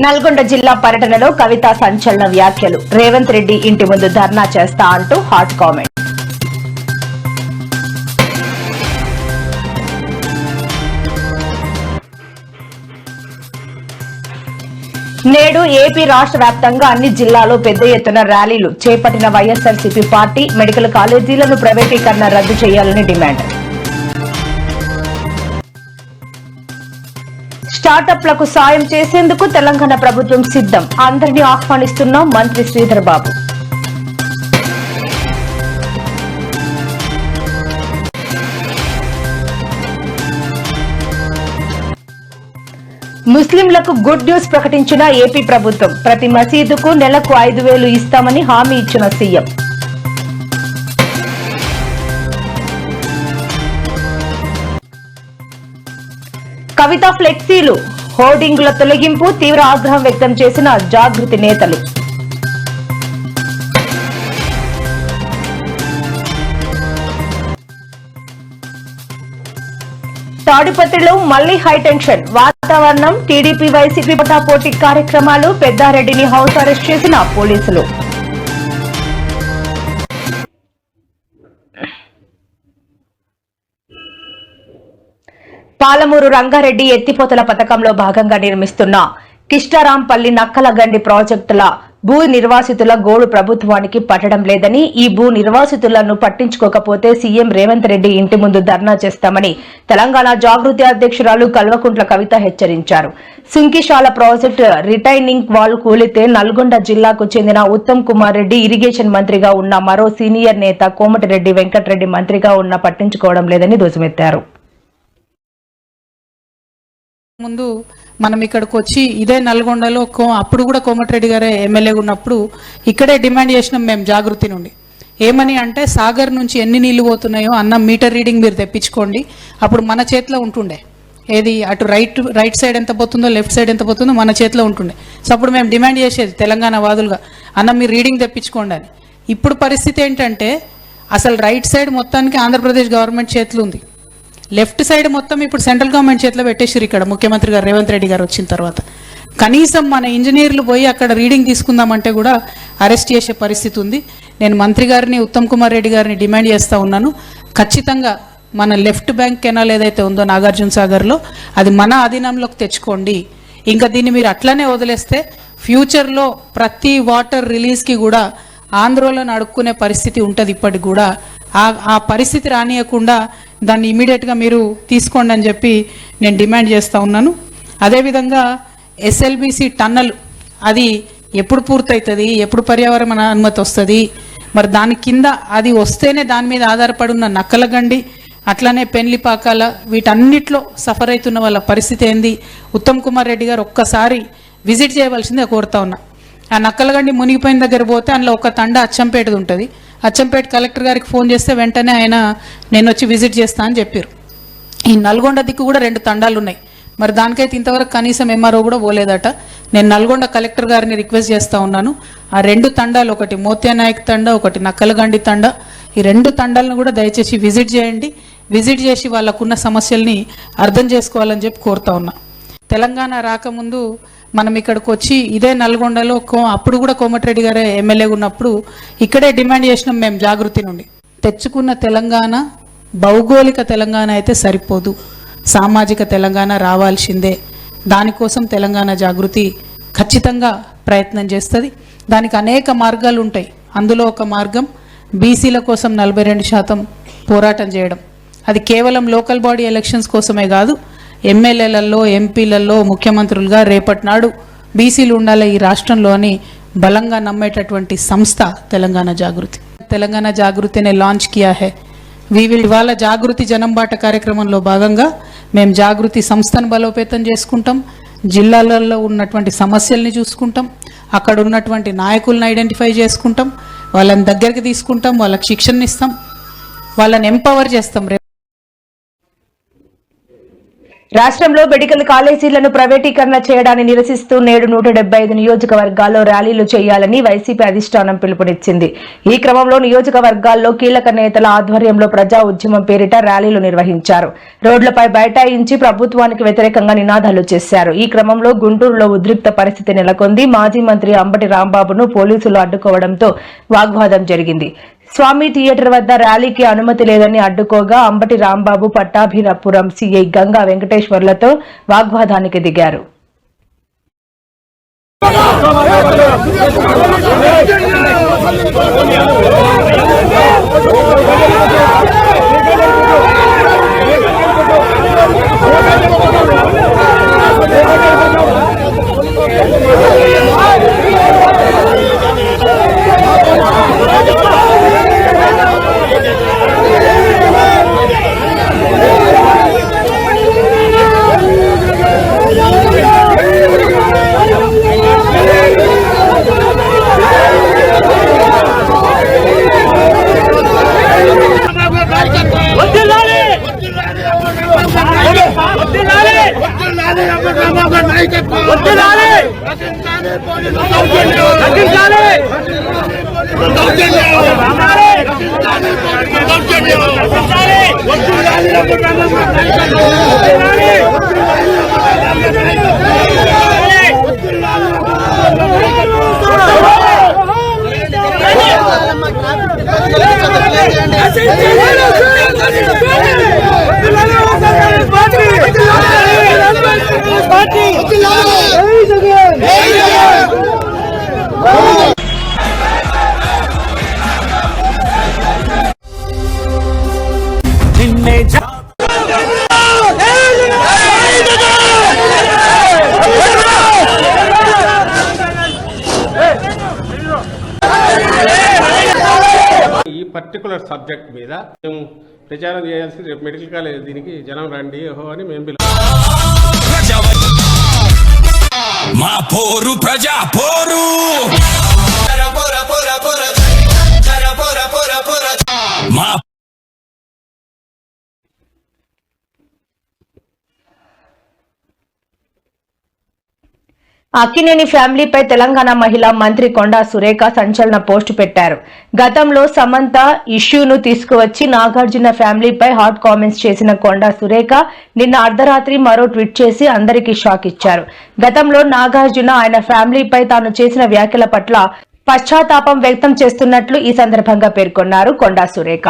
నల్గొండ జిల్లా పర్యటనలో కవిత సంచలన వ్యాఖ్యలు. రేవంత్ రెడ్డి ఇంటి ముందు ధర్నా చేస్తా అంటూ హాట్ కామెంట్. నేడు ఏపీ రాష్ట్ర వ్యాప్తంగా అన్ని జిల్లాల్లో పెద్ద ఎత్తున ర్యాలీలు చేపట్టిన వైఎస్సార్సీపీ పార్టీ మెడికల్ కాలేజీలను ప్రైవేటీకరణ రద్దు చేయాలని డిమాండ్. స్టార్టప్లకు సాయం చేసేందుకు తెలంగాణ ప్రభుత్వం సిద్దం, అందరినీ ఆహ్వానిస్తున్న మంత్రి శ్రీధర్ బాబు. ముస్లింలకు గుడ్ న్యూస్ ప్రకటించిన ఏపీ ప్రభుత్వం. ప్రతి మసీదుకు నెలకు 5,000 ఇస్తామని హామీ ఇచ్చిన సీఎం. కవిత ఫ్లెక్సీలు, హోర్డింగుల తొలగింపు తీవ్ర ఆగ్రహం వ్యక్తం చేసిన జాగృతి నేతలు. తాడిపత్రిలో మళ్లీ హైటెన్షన్ వాతావరణం. టీడీపీ వైసీపీ పోటీ కార్యక్రమాలు. పెద్దారెడ్డిని హౌస్ అరెస్ట్ చేసిన పోలీసులు. పాలమూరు రంగారెడ్డి ఎత్తిపోతల పథకంలో భాగంగా నిర్మిస్తున్న కిష్టారాంపల్లి నక్కలగండి ప్రాజెక్టుల భూ నిర్వాసితుల గోడు ప్రభుత్వానికి పట్టడం లేదని, ఈ భూ నిర్వాసితులను పట్టించుకోకపోతే సీఎం రేవంత్ రెడ్డి ఇంటి ముందు ధర్నా చేస్తామని తెలంగాణ జాగృతి అధ్యక్షురాలు కల్వకుంట్ల కవిత హెచ్చరించారు. సుంకిశాల ప్రాజెక్టు రిటైనింగ్ వాల్ కూలితే నల్గొండ జిల్లాకు చెందిన ఉత్తమ్ కుమార్ రెడ్డి ఇరిగేషన్ మంత్రిగా ఉన్న మరో సీనియర్ నేత కోమటిరెడ్డి వెంకటరెడ్డి మంత్రిగా ఉన్న పట్టించుకోవడం లేదని ధ్వజమెత్తారు. ముందు మనం ఇక్కడికి వచ్చి ఇదే నల్గొండలో అప్పుడు కూడా కోమటిరెడ్డి గారే ఎమ్మెల్యేగా ఉన్నప్పుడు ఇక్కడే డిమాండ్ చేసినాం మేము జాగృతి నుండి. ఏమని అంటే సాగర్ నుంచి ఎన్ని నీళ్లు పోతున్నాయో అన్న మీటర్ రీడింగ్ మీరు తెప్పించుకోండి. అప్పుడు మన చేతిలో ఉంటుండే, ఏది అటు రైట్ సైడ్ ఎంత పోతుందో లెఫ్ట్ సైడ్ ఎంత పోతుందో మన చేతిలో ఉంటుండే. సో అప్పుడు మేము డిమాండ్ చేసేది తెలంగాణ వాదులుగా, అన్న మీరు రీడింగ్ తెప్పించుకోండి అని. ఇప్పుడు పరిస్థితి ఏంటంటే అసలు రైట్ సైడ్ మొత్తానికి ఆంధ్రప్రదేశ్ గవర్నమెంట్ చేతిలో ఉంది, లెఫ్ట్ సైడ్ మొత్తం ఇప్పుడు సెంట్రల్ గవర్నమెంట్ చేతిలో పెట్టేసారు. ఇక్కడ ముఖ్యమంత్రి గారు రేవంత్ రెడ్డి గారు వచ్చిన తర్వాత కనీసం మన ఇంజనీర్లు పోయి అక్కడ రీడింగ్ తీసుకుందామంటే కూడా అరెస్ట్ చేసే పరిస్థితి ఉంది. నేను మంత్రి గారిని ఉత్తమ్ కుమార్ రెడ్డి గారిని డిమాండ్ చేస్తూ ఉన్నాను, ఖచ్చితంగా మన లెఫ్ట్ బ్యాంక్ కెనాల్ ఏదైతే ఉందో నాగార్జున సాగర్లో అది మన అధీనంలోకి తెచ్చుకోండి. ఇంకా దీన్ని మీరు అట్లనే వదిలేస్తే ఫ్యూచర్లో ప్రతి వాటర్ రిలీజ్కి కూడా ఆంధ్రలో అడుక్కునే పరిస్థితి ఉంటుంది. ఇప్పటికి కూడా ఆ పరిస్థితి రానియకుండా దాన్ని ఇమీడియట్గా మీరు తీసుకోండి అని చెప్పి నేను డిమాండ్ చేస్తూ ఉన్నాను. అదేవిధంగా ఎస్ఎల్బిసి టన్నల్ అది ఎప్పుడు పూర్తవుతుంది, ఎప్పుడు పర్యావరణ అనుమతి వస్తుంది, మరి దాని కింద అది వస్తేనే దాని మీద ఆధారపడి ఉన్న నక్కలగండి అట్లనే పెన్లిపాకాల వీటన్నిటిలో సఫర్ అవుతున్న వాళ్ళ పరిస్థితి ఏంది, ఉత్తమ్ కుమార్ రెడ్డి గారు ఒక్కసారి విజిట్ చేయవలసిందే కోరుతా ఉన్నా. ఆ నక్కలగండి మునిగిపోయిన దగ్గర పోతే అందులో ఒక తండ అచ్చంపేటది ఉంటుంది. అచ్చంపేట కలెక్టర్ గారికి ఫోన్ చేస్తే వెంటనే ఆయన నేను వచ్చి విజిట్ చేస్తా అని చెప్పారు. ఈ నల్గొండ దిక్కు కూడా 2 తండాలు ఉన్నాయి, మరి దానికైతే ఇంతవరకు కనీసం ఎంఆర్ఓ కూడా పోలేదట. నేను నల్గొండ కలెక్టర్ గారిని రిక్వెస్ట్ చేస్తూ ఉన్నాను, ఆ 2 తండాలు, ఒకటి మోత్యానాయక్ తండ, ఒకటి నక్కలగండి తండ, ఈ 2 తండాలను కూడా దయచేసి విజిట్ చేయండి. విజిట్ చేసి వాళ్ళకున్న సమస్యల్ని అర్థం చేసుకోవాలని చెప్పి కోరుతా ఉన్నా. తెలంగాణ రాకముందు మనం ఇక్కడికి వచ్చి ఇదే నల్గొండలో అప్పుడు కూడా కోమటిరెడ్డి గారే ఎమ్మెల్యేగా ఉన్నప్పుడు ఇక్కడే డిమాండ్ చేసినాం మేము జాగృతి నుండి. తెచ్చుకున్న తెలంగాణ భౌగోళిక తెలంగాణ అయితే సరిపోదు, సామాజిక తెలంగాణ రావాల్సిందే. దానికోసం తెలంగాణ జాగృతి ఖచ్చితంగా ప్రయత్నం చేస్తుంది. దానికి అనేక మార్గాలు ఉంటాయి. అందులో ఒక మార్గం బీసీల కోసం 42% పోరాటం చేయడం. అది కేవలం లోకల్ బాడీ ఎలక్షన్స్ కోసమే కాదు, ఎమ్మెల్యేలలో ఎంపీలలో ముఖ్యమంత్రులుగా రేపటి నాడు బీసీలు ఉండాలి ఈ రాష్ట్రంలో అని బలంగా నమ్మేటటువంటి సంస్థ తెలంగాణ జాగృతి. తెలంగాణ జాగృతినే లాంచ్ కియా హై. ఇవాళ జాగృతి జనంబాట కార్యక్రమంలో భాగంగా మేము జాగృతి సంస్థను బలోపేతం చేసుకుంటాం, జిల్లాలలో ఉన్నటువంటి సమస్యల్ని చూసుకుంటాం, అక్కడ ఉన్నటువంటి నాయకులను ఐడెంటిఫై చేసుకుంటాం, వాళ్ళని దగ్గరికి తీసుకుంటాం, వాళ్ళకి శిక్షణ ఇస్తాం, వాళ్ళని ఎంపవర్ చేస్తాం. రాష్ట్రంలో మెడికల్ కాలేజీలను ప్రైవేటీకరణ చేయడాన్ని నిరసిస్తూ నేడు 175 నియోజకవర్గాల్లో ర్యాలీలు చేయాలని వైసీపీ అధిష్టానం పిలుపునిచ్చింది. ఈ క్రమంలో నియోజకవర్గాల్లో కీలక నేతల ఆధ్వర్యంలో ప్రజా ఉద్యమం పేరిట ర్యాలీలు నిర్వహించారు. రోడ్లపై బైఠాయించి ప్రభుత్వానికి వ్యతిరేకంగా నినాదాలు చేశారు. ఈ క్రమంలో గుంటూరులో ఉద్రిక్త పరిస్థితి నెలకొంది. మాజీ మంత్రి అంబటి రాంబాబును పోలీసులు అడ్డుకోవడంతో వాగ్వాదం జరిగింది. స్వామి థియేటర్ వద్ద ర్యాలీకి అనుమతి లేదని అడ్డుకోగా అంబటి రాంబాబు పట్టాభిపురం సీఐ గంగా వెంకటేశ్వర్లతో వాగ్వాదానికి దిగారు. ఈ పర్టికులర్ సబ్జెక్ట్ మీద మేము ప్రచారం చేయాల్సి రేపు మెడికల్ కాలేజ్ దీనికి జనం రండి అని మేము మా పోరు ప్రజా పోరు మా అక్కినేని ఫ్యామిలీపై తెలంగాణ మహిళా మంత్రి కొండా సురేఖ సంచలన పోస్టు పెట్టారు. గతంలో సమంత ఇష్యూను తీసుకువచ్చి నాగార్జున ఫ్యామిలీపై హాట్ కామెంట్స్ చేసిన కొండా సురేఖ నిన్న అర్ధరాత్రి మరో ట్వీట్ చేసి అందరికీ షాక్ ఇచ్చారు. గతంలో నాగార్జున ఆయన ఫ్యామిలీపై తాను చేసిన వ్యాఖ్యల పట్ల పశ్చాత్తాపం వ్యక్తం చేస్తున్నట్లు ఈ సందర్భంగా పేర్కొన్నారు కొండా సురేఖ.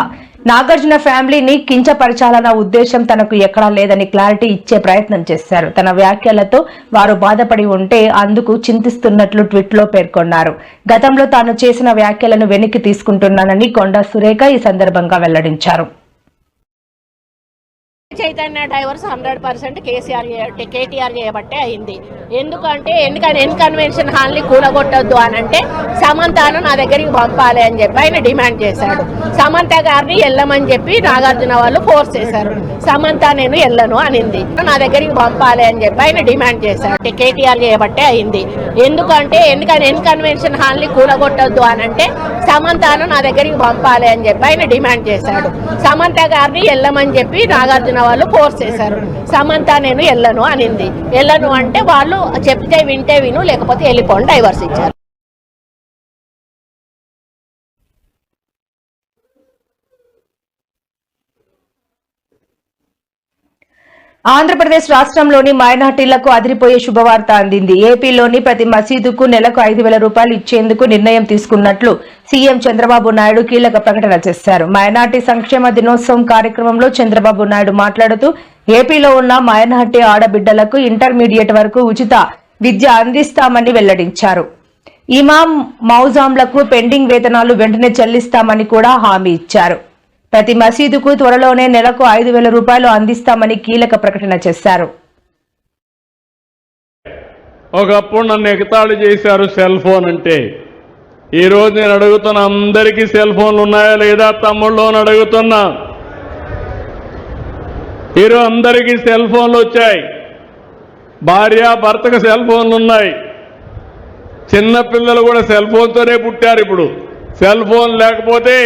నాగార్జున ఫ్యామిలీని కించపరచాలన్న ఉద్దేశం తనకు ఎక్కడా లేదని క్లారిటీ ఇచ్చే ప్రయత్నం చేశారు. తన వ్యాఖ్యలతో వారు బాధపడి ఉంటే అందుకు చింతిస్తున్నట్లు ట్వీట్లో పేర్కొన్నారు. గతంలో తాను చేసిన వ్యాఖ్యలను వెనక్కి తీసుకుంటున్నానని కొండా సురేఖ ఈ సందర్భంగా వెల్లడించారు. చైతన్య డైవర్స్ 100% కేటీఆర్ చేయబట్టే అయింది. ఎందుకంటే కన్వెన్షన్ హాల్ని కూలగొట్టొద్దు అని అంటే సమంతను నా దగ్గరికి పంపాలి అని చెప్పి ఆయన డిమాండ్ చేశాడు. సమంత గారిని వెళ్ళమని చెప్పి నాగార్జున వాళ్ళు ఫోర్స్ చేశారు. సమంత నేను వెళ్ళను అనింది. నా దగ్గరికి పంపాలి అని చెప్పి ఆయన డిమాండ్ చేశాడు. కేటీఆర్ చేయబట్టే అయింది. ఎందుకంటే కన్వెన్షన్ హాల్ని కూలగొట్టొద్దు అని అంటే సమంతను నా దగ్గరికి పంపాలి అని చెప్పి ఆయన డిమాండ్ చేశాడు. సమంత గారిని వెళ్ళమని చెప్పి నాగార్జున వాళ్ళు ఫోర్స్ చేశారు. సమంత నేను వెళ్ళను అనింది. వెళ్ళను అంటే వాళ్ళు చెప్తే వింటే విను, లేకపోతే వెళ్ళిపోండి, డైవర్స్ ఇచ్చారు. ఆంధ్రప్రదేశ్ రాష్ట్రంలోని మైనార్టీలకు అదిరిపోయే శుభవార్త అందింది. ఏపీలోని ప్రతి మసీదుకు నెలకు 5,000 రూపాయలు ఇచ్చేందుకు నిర్ణయం తీసుకున్నట్లు సీఎం చంద్రబాబు నాయుడు కీలక ప్రకటన చేశారు. మైనార్టీ సంక్షేమ దినోత్సవం కార్యక్రమంలో చంద్రబాబు నాయుడు మాట్లాడుతూ ఏపీలో ఉన్న మైనార్టీ ఆడబిడ్డలకు ఇంటర్మీడియట్ వరకు ఉచిత విద్య అందిస్తామని వెల్లడించారు. ఇమాం మౌజాంలకు పెండింగ్ వేతనాలు వెంటనే చెల్లిస్తామని కూడా హామీ ఇచ్చారు. ప్రతి మసీదుకు త్వరలోనే నెలకు 5,000 రూపాయలు అందిస్తామని కీలక ప్రకటన చేశారు. ఒకప్పుడు నన్ను ఎగతాళి చేశారు సెల్ ఫోన్ అంటే. ఈ రోజు నేను అడుగుతున్నా, అందరికీ సెల్ ఫోన్లు ఉన్నాయా లేదా తమ్ముళ్ళు అని అడుగుతున్నా. ఈరోజు అందరికీ సెల్ ఫోన్లు వచ్చాయి. భార్య భర్తకు సెల్ ఫోన్లు ఉన్నాయి. చిన్న పిల్లలు కూడా సెల్ ఫోన్తోనే పుట్టారు. ఇప్పుడు సెల్ ఫోన్ లేకపోతే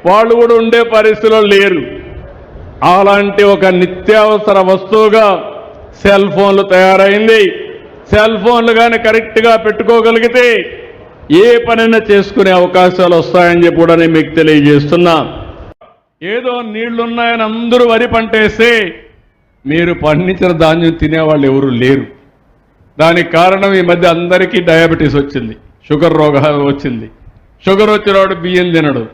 వాళ్ళు కూడా ఉండే పరిస్థితుల్లో లేరు. అలాంటి ఒక నిత్యావసర వస్తువుగా సెల్ ఫోన్లు తయారైంది. సెల్ ఫోన్లు కానీ కరెక్ట్గా పెట్టుకోగలిగితే ఏ పనైనా చేసుకునే అవకాశాలు వస్తాయని చెప్పి కూడా నేను మీకు తెలియజేస్తున్నా. ఏదో నీళ్లున్నాయని అందరూ వరి పంటేస్తే మీరు పండించిన ధాన్యం తినేవాళ్ళు ఎవరు లేరు. దానికి కారణం ఈ మధ్య అందరికీ డయాబెటీస్ వచ్చింది, షుగర్ రోగం వచ్చింది. షుగర్ వచ్చినవాడు బియ్యం తినడు,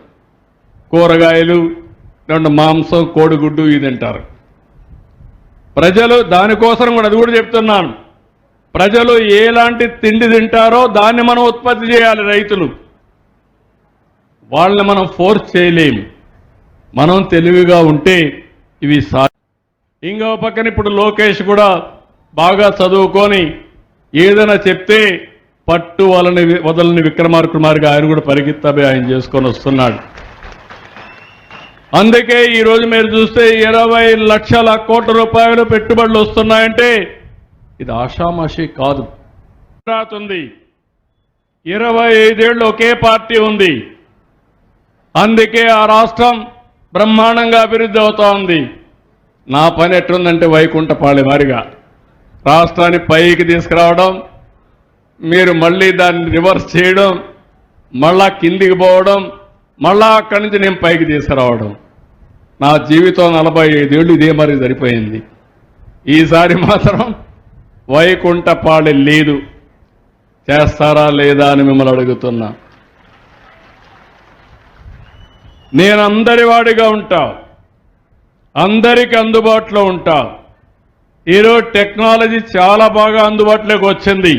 కూరగాయలు, మాంసం, కోడిగుడ్డు ఇది తింటారు. ప్రజలు దానికోసం కూడా అది కూడా చెప్తున్నాను, ప్రజలు ఎలాంటి తిండి తింటారో దాన్ని మనం ఉత్పత్తి చేయాలి. రైతులు వాళ్ళని మనం ఫోర్స్ చేయలేము. మనం తెలివిగా ఉంటే ఇవి ఇంకో పక్కన ఇప్పుడు లోకేష్ కూడా బాగా చదువుకొని ఏదైనా చెప్తే పట్టు వదలని విక్రమార్కుమారిగా ఆయన కూడా పరిగెత్తబే ఆయన చేసుకొని వస్తున్నాడు. అందుకే ఈరోజు మీరు చూస్తే 20 లక్షల కోట్ల రూపాయలు పెట్టుబడులు వస్తున్నాయంటే ఇది ఆషామాషి కాదు. ఉంది 25 ఏళ్ళు ఒకే పార్టీ ఉంది, అందుకే ఆ రాష్ట్రం బ్రహ్మాండంగా అభివృద్ధి అవుతా ఉంది. నా పని ఎట్లుందంటే వైకుంఠపాళె మారిగా రాష్ట్రాన్ని పైకి తీసుకురావడం, మీరు మళ్ళీ దాన్ని రివర్స్ చేయడం, మళ్ళా కిందికి పోవడం, మళ్ళా అక్కడి నుంచి నేను పైకి తీసుకురావడం. నా జీవితం 45 ఏళ్ళు ఇదే మరి సరిపోయింది. ఈసారి మాత్రం వైకుంఠపాళె లేదు. చేస్తారా లేదా అని మిమ్మల్ని అడుగుతున్నా. నేను అందరి వాడిగా ఉంటా, అందరికి అందుబాటులో ఉంటా. ఈరోజు టెక్నాలజీ చాలా బాగా అందుబాటులోకి వచ్చింది.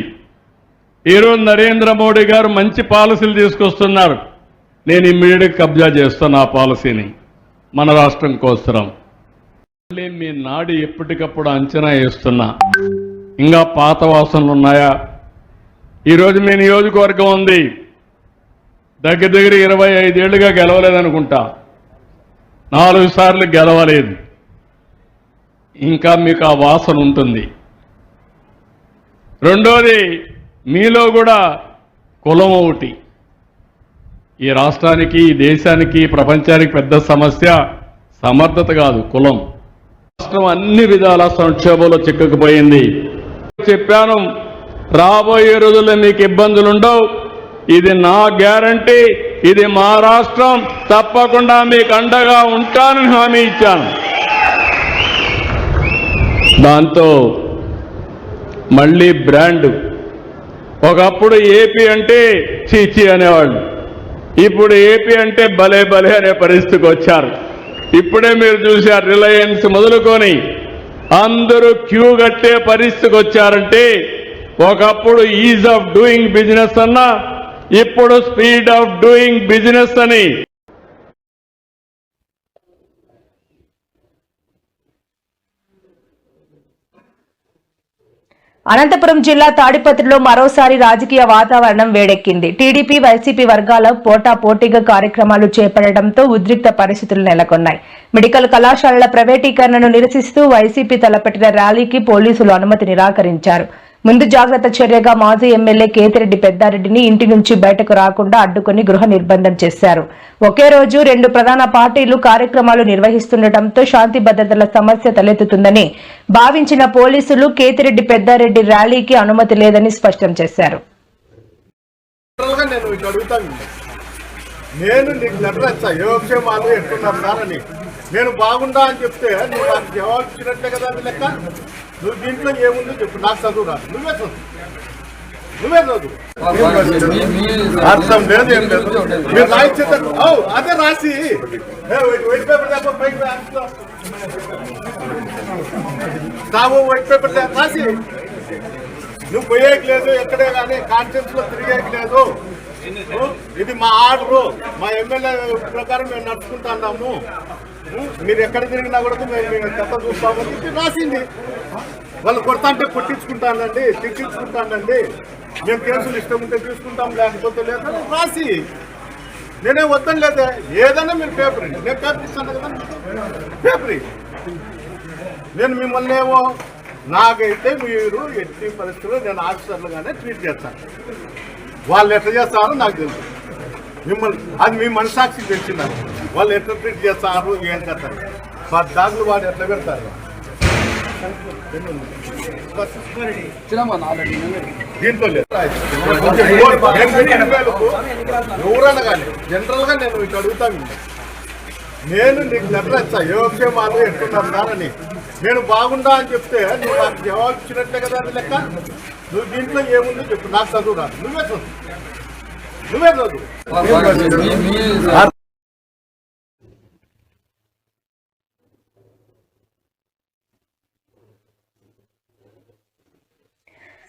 ఈరోజు నరేంద్ర మోడీ గారు మంచి పాలసీలు తీసుకొస్తున్నారు. నేను ఇమ్మీడియట్గా కబ్జా చేస్తాను ఆ పాలసీని మన రాష్ట్రం కోసం. మళ్ళీ మీ నాడి ఎప్పటికప్పుడు అంచనా వేస్తున్నా, ఇంకా పాత వాసనలు ఉన్నాయా? ఈరోజు మీ నియోజకవర్గం ఉంది, దగ్గర 25 ఏళ్ళుగా గెలవలేదనుకుంటా, 4 సార్లు గెలవలేదు. ఇంకా మీకు ఆ వాసన ఉంటుంది. రెండోది, మీలో కూడా కులం ఒకటి ఈ రాష్ట్రానికి, ఈ దేశానికి, ప్రపంచానికి పెద్ద సమస్య సమర్థత కాదు, కులం. రాష్ట్రం అన్ని విధాల సంక్షోభంలో చిక్కుకుపోయింది. చెప్పాను, రాబోయే రోజుల్లో మీకు ఇబ్బందులు ఉండవు. ఇది నా గ్యారంటీ, ఇది మా రాష్ట్రం, తప్పకుండా మీకు అండగా ఉంటానని హామీ ఇచ్చాను. దాంతో మళ్ళీ బ్రాండ్, ఒకప్పుడు ఏపీ అంటే చీచి అనేవాళ్ళు, ఇప్పుడు ఏపీ అంటే భలే భలే అనే పరిస్థితికి వచ్చారు. ఇప్పుడే మీరు చూశారు, రిలయన్స్ మొదలుకొని అందరూ క్యూ కట్టే పరిస్థితికి వచ్చారంటే ఒకప్పుడు ఈజ్ ఆఫ్ డూయింగ్ బిజినెస్ అన్నా ఇప్పుడు స్పీడ్ ఆఫ్ డూయింగ్ బిజినెస్ అని. అనంతపురం జిల్లా తాడిపత్రిలో మరోసారి రాజకీయ వాతావరణం వేడెక్కింది. టీడీపీ, వైసీపీ వర్గాల పోటాపోటీగా కార్యక్రమాలు చేపట్టడంతో ఉద్రిక్త పరిస్థితులు నెలకొన్నాయి. మెడికల్ కళాశాలల ప్రైవేటీకరణను నిరసిస్తూ వైసీపీ తలపెట్టిన ర్యాలీకి పోలీసులు అనుమతి నిరాకరించారు. ముందు జాగ్రత్త చర్యగా మాజీ ఎమ్మెల్యే కేతిరెడ్డి పెద్దారెడ్డిని ఇంటి నుంచి బయటకు రాకుండా అడ్డుకుని గృహ నిర్బంధం చేశారు. ఒకే రోజు 2 ప్రధాన పార్టీలు కార్యక్రమాలు నిర్వహిస్తుండటంతో శాంతి భద్రతల సమస్య తలెత్తుతుందని భావించిన పోలీసులు కేతిరెడ్డి పెద్దారెడ్డి ర్యాలీకి అనుమతి లేదని స్పష్టం చేశారు. నేను బాగుండా అని చెప్తే నువ్వు నాకు జవాబు ఇచ్చినట్లే కదా అది లెక్క. నువ్వు దీంట్లో ఏముందో చెప్పు, నాకు చదువు రాదు, నువ్వే చదువు అర్థం లేదు, ఏం లేదు. మీరు రాయించేది అదే రాసి వైట్ పేపర్ వైట్ పేపర్ రాసి నువ్వు పోయేకి లేదు, ఎక్కడే కానీ కాన్ఫరెన్స్ లో తిరిగేకి లేదు. ఇది మా ఆర్డరు, మా ఎమ్మెల్యే ప్రకారం మేము నడుచుకుంటా అన్నాము. మీరు ఎక్కడ తిరిగినా కూడా మేము చెత్త చూస్తామని రాసింది. వాళ్ళు కొడతా అంటే కొట్టించుకుంటానండి, తిట్టించుకుంటానండి, మేము కేసులు ఇష్టం ఉంటే తీసుకుంటాం, లేకపోతే లేదా రాసి. నేనే వద్దని లేదా, ఏదన్నా మీరు పేపర్ నేను పేపర్ ఇస్తాను కదా, పేపర్ నేను మిమ్మల్ని ఏమో నాకైతే మీరు ఎట్టి పరిస్థితుల్లో నేను ఆఫీసర్లుగానే ట్రీట్ చేస్తాను. వాళ్ళు ఎట్లా చేస్తారో నాకు తెలుసు, మిమ్మల్ని అది మీ మనసాక్షికి తెలిసినారు. వాళ్ళు ఎట్లా ట్రీట్ చేస్తారు, ఏం చేస్తారు, 10 దాగులు వాడు ఎట్లా పెడతారు. దీంట్లో లేదు. ఎవరన్నా కానీ జనరల్గా నేను ఇటు అడుగుతాను, నేను నీకు లెటర్ ఇస్తా యోగక్షేమాలు ఎట్టున్నారు సారని, నేను బాగుండా అని చెప్తే నువ్వు నాకు జవాబు ఇచ్చినట్లే కదా అని లెక్క. నువ్వు దీంట్లో ఏముందో చెప్పు, నాకు చదువు రాదు, నువ్వే చదువు.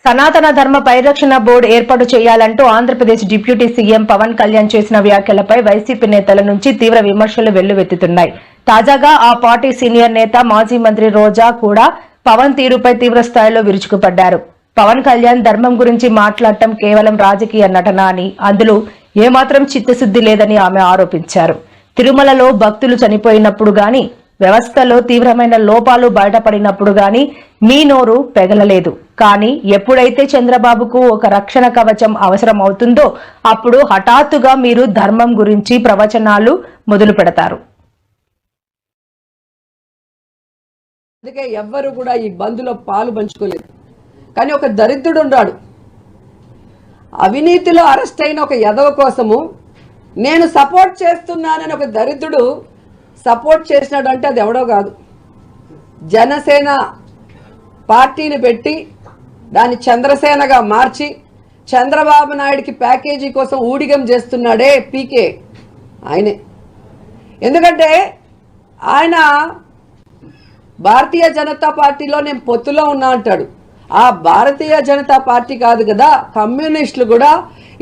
సనాతన ధర్మ పరిరక్షణ బోర్డు ఏర్పాటు చేయాలంటూ ఆంధ్రప్రదేశ్ డిప్యూటీ సీఎం పవన్ కళ్యాణ్ చేసిన వ్యాఖ్యలపై వైసీపీ నేతల నుంచి తీవ్ర విమర్శలు వెల్లువెత్తుతున్నాయి. తాజాగా ఆ పార్టీ సీనియర్ నేత మాజీ మంత్రి రోజా కూడా పవన్ తీరుపై తీవ్ర స్థాయిలో విరుచుకుపడ్డారు. పవన్ కళ్యాణ్ ధర్మం గురించి మాట్లాడటం కేవలం రాజకీయ నటన అని, అందులో ఏమాత్రం చిత్తశుద్ధి లేదని ఆమె ఆరోపించారు. తిరుమలలో భక్తులు చనిపోయినప్పుడు గాని, వ్యవస్థలో తీవ్రమైన లోపాలు బయటపడినప్పుడు గాని మీ నోరు పెగలలేదు. కానీ ఎప్పుడైతే చంద్రబాబుకు ఒక రక్షణ కవచం అవసరం అవుతుందో అప్పుడు హఠాత్తుగా మీరు ధర్మం గురించి ప్రవచనాలు మొదలు పెడతారు. అందుకే ఎవ్వరు కూడా ఈ బంద్లో పాలు పంచుకోలేదు. కానీ ఒక దరిద్రుడు ఉన్నాడు, అవినీతిలో అరెస్ట్ అయిన ఒక యదవ కోసము నేను సపోర్ట్ చేస్తున్నానని ఒక దరిద్రుడు సపోర్ట్ చేసినాడు అంటే అది ఎవడో కాదు, జనసేన పార్టీని పెట్టి దాన్ని చంద్రసేనగా మార్చి చంద్రబాబు నాయుడికి ప్యాకేజీ కోసం ఊడిగం చేస్తున్నాడే పీకే ఆయనే. ఎందుకంటే ఆయన భారతీయ జనతా పార్టీలో నేను పొత్తులో ఉన్నా అంటాడు. ఆ భారతీయ జనతా పార్టీ కాదు కదా, కమ్యూనిస్టులు కూడా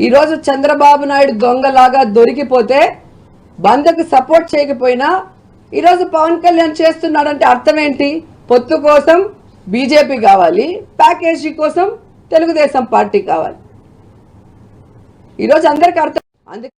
ఈరోజు చంద్రబాబు నాయుడు దొంగలాగా దొరికిపోతే బంద్కు సపోర్ట్ చేయకపోయినా ఈరోజు పవన్ కళ్యాణ్ చేస్తున్నాడంటే అర్థం ఏంటి? పొత్తు కోసం బీజేపీ కావాలి, ప్యాకేజీ కోసం తెలుగుదేశం పార్టీ కావాలి. ఈరోజు అందరికీ అర్థం. అందుకే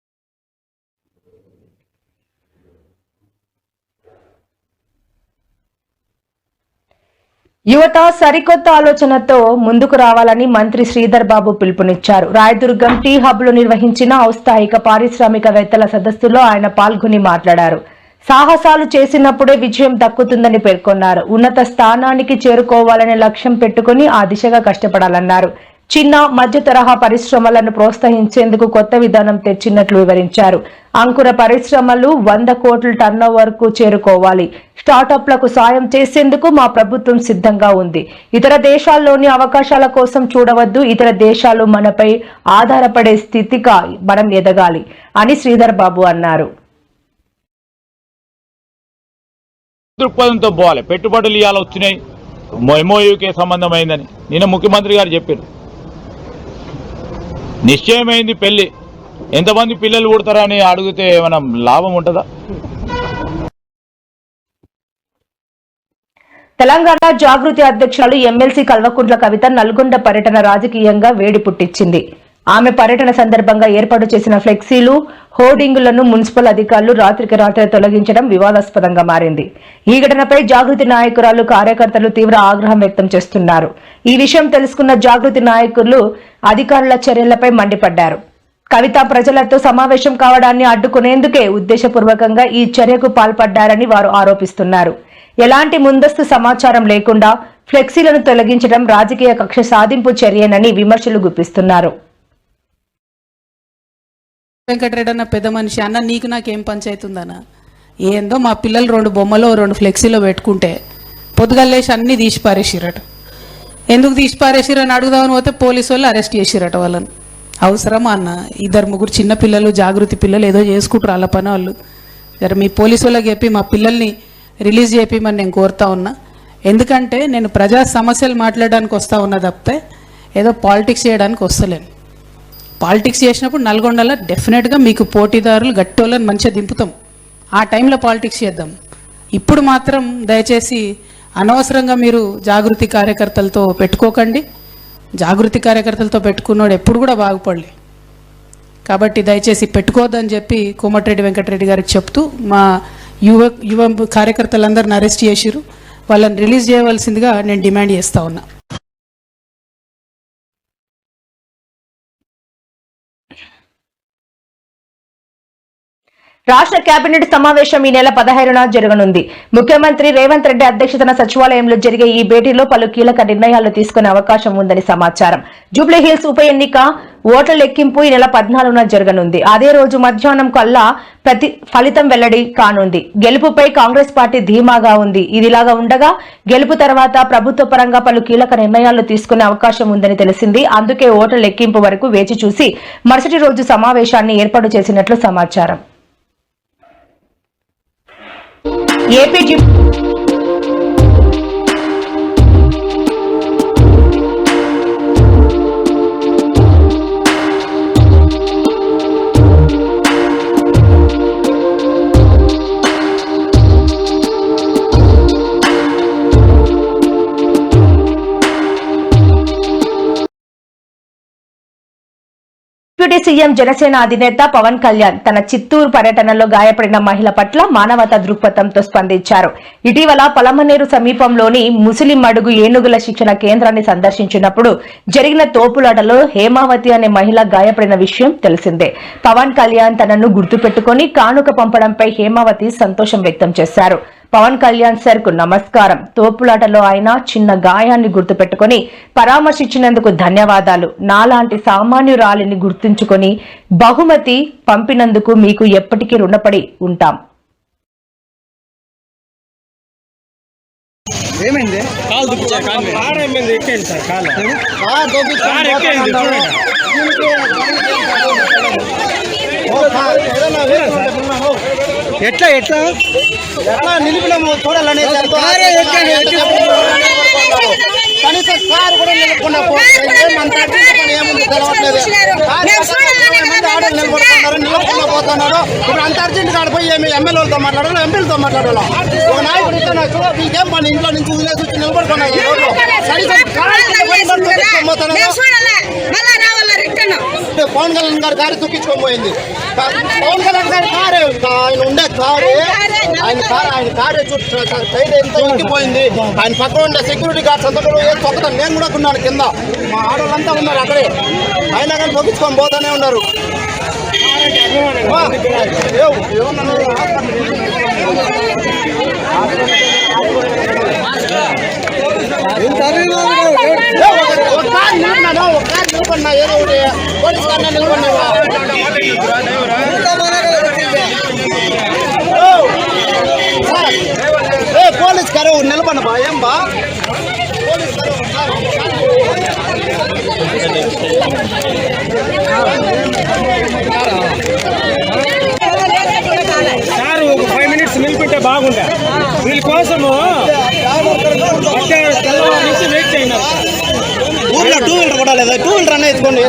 యువత సరికొత్త ఆలోచనతో ముందుకు రావాలని మంత్రి శ్రీధర్ బాబు పిలుపునిచ్చారు. రాయదుర్గం టీ హబ్ లో నిర్వహించిన ఔత్సాహిక పారిశ్రామికవేత్తల సదస్సులో ఆయన పాల్గొని మాట్లాడారు. సాహసాలు చేసినప్పుడే విజయం దక్కుతుందని పేర్కొన్నారు. ఉన్నత స్థానానికి చేరుకోవాలనే లక్ష్యం పెట్టుకుని ఆ దిశగా కష్టపడాలన్నారు. చిన్న మధ్య తరహా పరిశ్రమలను ప్రోత్సహించేందుకు కొత్త విధానం తెచ్చినట్లు వివరించారు. అంకుర పరిశ్రమలు 100 కోట్ల టర్నోవర్ కు చేరుకోవాలి. స్టార్టప్లకు సాయం చేసేందుకు మా ప్రభుత్వం సిద్ధంగా ఉంది. ఇతర దేశాల్లోని అవకాశాల కోసం చూడవద్దు. ఇతర దేశాలు మనపై ఆధారపడే స్థితిగా మనం ఎదగాలి అని శ్రీధర్ బాబు అన్నారు. దృక్పథంతో పోవాలి. పెట్టుబడులు ఇవాళ వచ్చినాయి, ఎంఓయూకే సంబంధమైందని నిన్న ముఖ్యమంత్రి గారు చెప్పారు. నిశ్చయమైంది పెళ్లి, ఎంతమంది పిల్లలు పుడతారని అడిగితే ఏమైనా లాభం ఉంటుందా? తెలంగాణ జాగృతి అధ్యక్షురాలు ఎమ్మెల్సీ కల్వకుంట్ల కవిత నల్గొండ పర్యటన రాజకీయంగా వేడి పుట్టించింది. ఆమె పర్యటన సందర్భంగా ఏర్పాటు చేసిన ఫ్లెక్సీలు, హోర్డింగులను మున్సిపల్ అధికారులు రాత్రికి రాత్రి తొలగించడం వివాదాస్పదంగా మారింది. ఈ ఘటనపై జాగృతి నాయకురాలు, కార్యకర్తలు తీవ్ర ఆగ్రహం వ్యక్తం చేస్తున్నారు. ఈ విషయం తెలుసుకున్న జాగృతి నాయకులు అధికారుల చర్యలపై మండిపడ్డారు. కవిత ప్రజలతో సమావేశం కావడాన్ని అడ్డుకునేందుకే ఉద్దేశపూర్వకంగా ఈ చర్యకు పాల్పడ్డారని వారు ఆరోపిస్తున్నారు. ఎలాంటి ముందస్తు సమాచారం లేకుండా ఫ్లెక్సీలను తొలగించడం రాజకీయ కక్ష సాధింపు చర్యనని విమర్శలు గుప్పిస్తున్నారు. వెంకటరెడ్డి అన్న పెద్ద మనిషి, అన్న నీకు నాకేం పంచాయతీ ఉందన్న? ఏందో మా పిల్లలు 2 బొమ్మలో 2 ఫ్లెక్సీలో పెట్టుకుంటే పొద్దుగల్లేసి అన్నీ తీసి పారేసిరట. ఎందుకు తీసి పారేసిరని అడుగుదామని పోతే పోలీసు వాళ్ళు అరెస్ట్ చేసిరట వాళ్ళని. అవసరమా అన్న? 2-3 చిన్న పిల్లలు, జాగృతి పిల్లలు ఏదో చేసుకుంటారు వాళ్ళ పని వాళ్ళు. జర మీ పోలీసు వాళ్ళకి చెప్పి మా పిల్లల్ని రిలీజ్ చేయమని నేను కోరుతా ఉన్నా. ఎందుకంటే నేను ప్రజా సమస్యలు మాట్లాడడానికి వస్తూ ఉన్నా తప్పితే ఏదో పాలిటిక్స్ చేయడానికి వస్తలేను. పాలిటిక్స్ చేసినప్పుడు నల్గొండలో డెఫినెట్గా మీకు పోటీదారులు గట్టోళ్ళని మంచిగా దింపుతాం. ఆ టైంలో పాలిటిక్స్ చేద్దాం. ఇప్పుడు మాత్రం దయచేసి అనవసరంగా మీరు జాగృతి కార్యకర్తలతో పెట్టుకోకండి. జాగృతి కార్యకర్తలతో పెట్టుకున్నోడు ఎప్పుడు కూడా బాగుపడలే. కాబట్టి దయచేసి పెట్టుకోవద్దని చెప్పి కోమటిరెడ్డి వెంకటరెడ్డి గారికి చెప్తూ మా యువ కార్యకర్తలందరిని అరెస్ట్ చేసిరు. వాళ్ళని రిలీజ్ చేయవలసిందిగా నేను డిమాండ్ చేస్తూ ఉన్నా. రాష్ట్ర కేబినెట్ సమావేశం ఈ నెల 16న జరగనుంది. ముఖ్యమంత్రి రేవంత్ రెడ్డి అధ్యక్షతన సచివాలయంలో జరిగే ఈ భేటీలో పలు కీలక నిర్ణయాలు తీసుకునే అవకాశం ఉందని సమాచారం. జూబ్లీహిల్స్ ఉప ఎన్నిక ఓట్ల లెక్కింపు ఈ నెల 14న జరగనుంది. అదే రోజు మధ్యాహ్నం కల్లా ఫలితం వెల్లడి కానుంది. గెలుపుపై కాంగ్రెస్ పార్టీ ధీమాగా ఉంది. ఇదిలాగా ఉండగా గెలుపు తర్వాత ప్రభుత్వ పరంగా పలు కీలక నిర్ణయాలు తీసుకునే అవకాశం ఉందని తెలిసింది. అందుకే ఓట్ల లెక్కింపు వరకు వేచి చూసి మరుసటి రోజు సమావేశాన్ని ఏర్పాటు చేసినట్లు సమాచారం. ఏపీ డిప్యూటీ సీఎం జనసేన అధినేత పవన్ కళ్యాణ్ తన చిత్తూరు పర్యటనలో గాయపడిన మహిళ పట్ల మానవతా దృక్పథంతో స్పందించారు. ఇటీవల పలమనేరు సమీపంలోని ముస్లిం అడుగు ఏనుగుల శిక్షణ కేంద్రాన్ని సందర్శించినప్పుడు జరిగిన తోపులాటలో హేమావతి అనే మహిళ గాయపడిన విషయం తెలిసిందే. పవన్ కళ్యాణ్ తనను గుర్తుపెట్టుకుని కానుక పంపడంపై హేమావతి సంతోషం వ్యక్తం చేశారు. పవన్ కళ్యాణ్ సార్ కు నమస్కారం. తోపులాటలో ఆయన చిన్న గాయాన్ని గుర్తుపెట్టుకుని పరామర్శించినందుకు ధన్యవాదాలు. నాలాంటి సామాన్యురాలిని గుర్తుంచుకొని బహుమతి పంపినందుకు మీకు ఎప్పటికీ రుణపడి ఉంటాం. ఎట్లా ఎట్లా ఎట్లా నిలిపినాము చూడాలని కనీసం కారు కూడా నిలుపుకున్నా నిలుపుకున్నా పోతున్నారు. ఇప్పుడు అంత అర్జెంట్ కాడిపోయి ఏమి ఎమ్మెల్యేలతో మాట్లాడాలి, ఎంపీలతో మాట్లాడాలి. ఒక నాయకుడు ఇస్తున్నా మీకేం పని ఇంట్లో నుంచి వదిలేసి వచ్చి నిలబడుకున్నారు. పవన్ కళ్యాణ్ గారి కారు దుఃఖించుకొని పోయింది. పవన్ కళ్యాణ్ గారి కారే ఆయన ఉండే కారు ఆయన కారే సైడ్ ఎంత ఇంకిపోయింది. ఆయన పక్కన ఉండే సెక్యూరిటీ గార్డ్స్ అంతా కూడా తొక్కతాను. నేను కూడా ఉన్నాను కింద, మా ఆడవాళ్ళంతా ఉన్నారు అక్కడే. అయినా కానీ తొక్కించుకొని పోతానే ఉన్నారు. నిలబడినా ఏదో ఒకటి పోలీస్ కన్నా నిలబడినావా పోలీస్ కారు నిలబడినబా ఏం బా పోలీస్ సార్ ఒక 5 minutes నిలిపితే బాగుండే. వీళ్ళ కోసము నుంచి వెయిట్ చేయన్నారు. ఊర్లో 2 వీలర్ కూడా లేదా? 2 వీలర్ అన్న ఎత్తుకోండి.